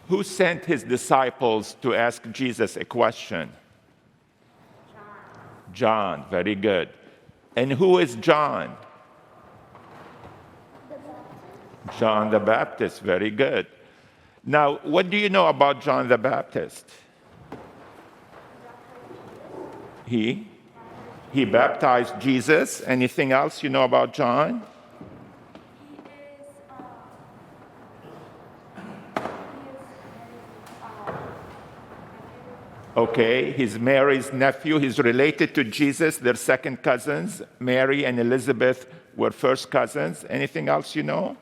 Who sent his disciples to ask Jesus a question? John, very good. And who is John? John the Baptist, very good. Now, what do you know about John the Baptist? He baptized Jesus. Anything else you know about John? Okay, he's Mary's nephew. He's related to Jesus. They're second cousins. Mary and Elizabeth were first cousins. Anything else you know?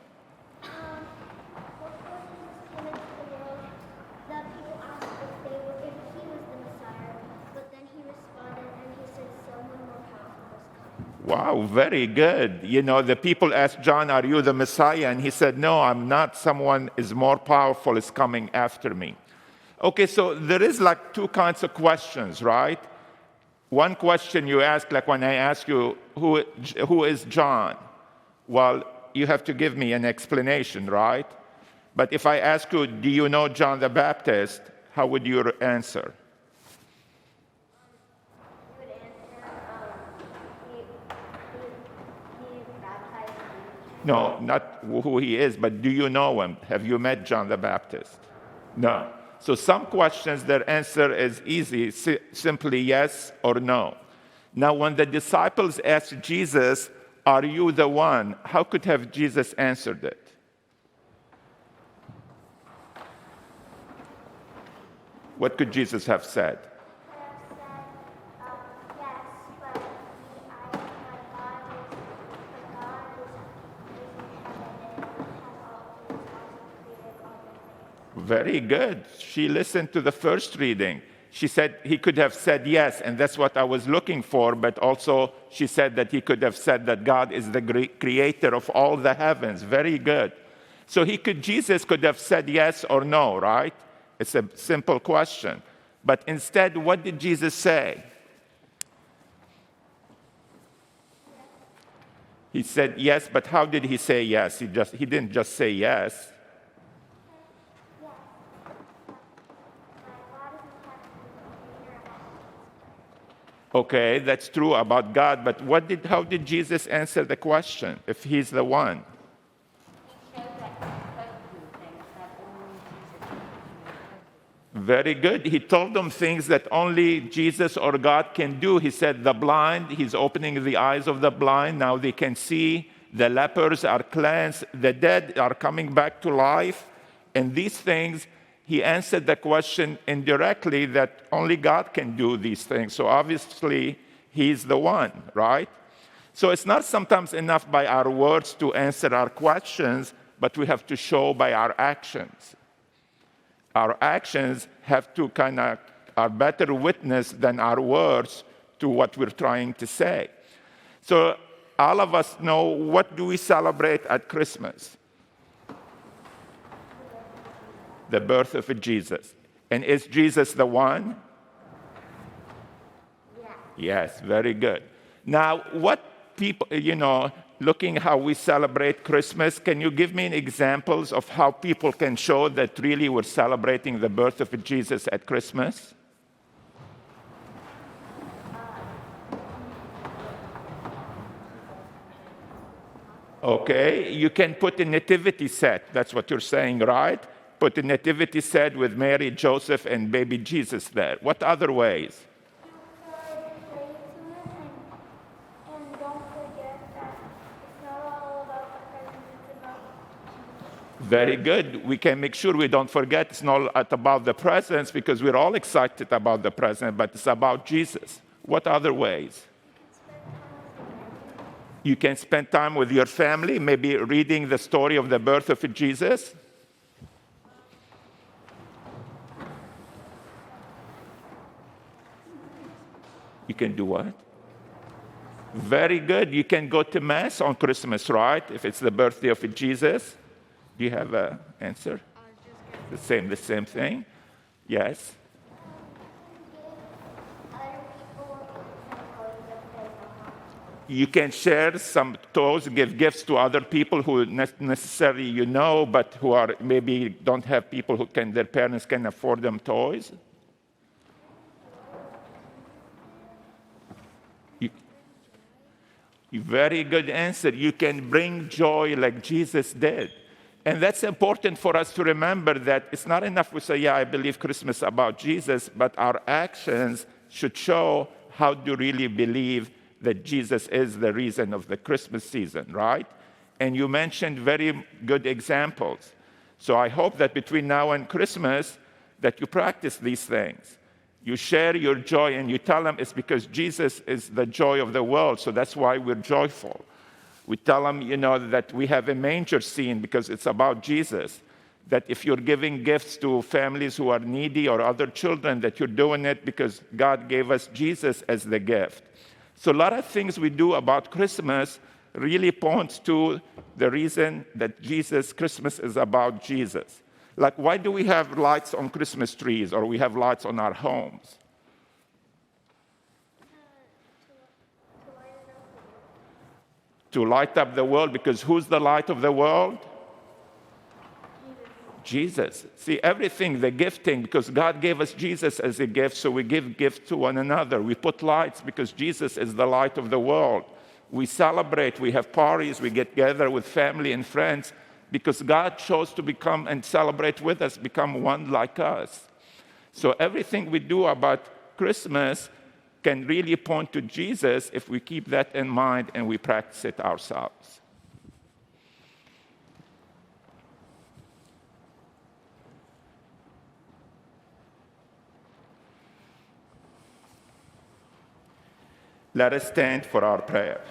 Wow, very good. You know, the people asked John, "Are you the Messiah?" And he said, "No, I'm not. Someone is more powerful is coming after me." Okay, so there is like two kinds of questions, right? One question you ask, like when I ask you, who is John? Well, you have to give me an explanation, right? But if I ask you, do you know John the Baptist? How would you answer? No, not who he is, but do you know him? Have you met John the Baptist? No. So some questions, their answer is easy, simply yes or no. Now, when the disciples asked Jesus, "Are you the one?" how could have Jesus answered it? What could Jesus have said? Very good. She listened to the first reading. She said he could have said yes, and that's what I was looking for, but also she said that he could have said that God is the creator of all the heavens. Very good. So Jesus could have said yes or no, right? It's a simple question. But instead, what did Jesus say? He said yes, but how did he say yes? He didn't just say yes. Okay, that's true about God, but how did Jesus answer the question, if he's the one? Very good. He told them things that only Jesus or God can do. He said the blind, he's opening the eyes of the blind, now they can see. The lepers are cleansed. The dead are coming back to life. And these things, he answered the question indirectly that only God can do these things. So obviously, he's the one, right? So it's not sometimes enough by our words to answer our questions, but we have to show by our actions. Our actions have to are better witness than our words to what we're trying to say. So all of us know, what do we celebrate at Christmas? The birth of Jesus. And is Jesus the one? Yeah. Yes, very good. Now, what people, looking how we celebrate Christmas, can you give me examples of how people can show that really we're celebrating the birth of Jesus at Christmas? Okay, you can put a nativity set. That's what you're saying, right? Put a nativity set with Mary, Joseph, and baby Jesus there. What other ways? Very good. We can make sure we don't forget it's not about the presents, because we're all excited about the present, but it's about Jesus. What other ways? You can spend time with your family, maybe reading the story of the birth of Jesus. You can do what? Very good. You can go to Mass on Christmas, right? If it's the birthday of Jesus. Do you have an answer? The same thing? Yes. You can share some toys, give gifts to other people who necessarily you know, but who are maybe don't have people who can, their parents can afford them toys. Very good answer. You can bring joy like Jesus did. And that's important for us to remember, that it's not enough we say, yeah, I believe Christmas about Jesus, but our actions should show how to really believe that Jesus is the reason of the Christmas season, right? And you mentioned very good examples. So I hope that between now and Christmas that you practice these things. You share your joy and you tell them it's because Jesus is the joy of the world, so that's why we're joyful. We tell them, that we have a manger scene because it's about Jesus. That if you're giving gifts to families who are needy or other children, that you're doing it because God gave us Jesus as the gift. So a lot of things we do about Christmas really points to the reason that Christmas is about Jesus. Like, why do we have lights on Christmas trees or we have lights on our homes? To light up the world, because who's the light of the world? Jesus. See, everything, the gifting, because God gave us Jesus as a gift, so we give gifts to one another. We put lights because Jesus is the light of the world. We celebrate, we have parties, we get together with family and friends because God chose to become and celebrate with us, become one like us. So everything we do about Christmas can really point to Jesus if we keep that in mind and we practice it ourselves. Let us stand for our prayer.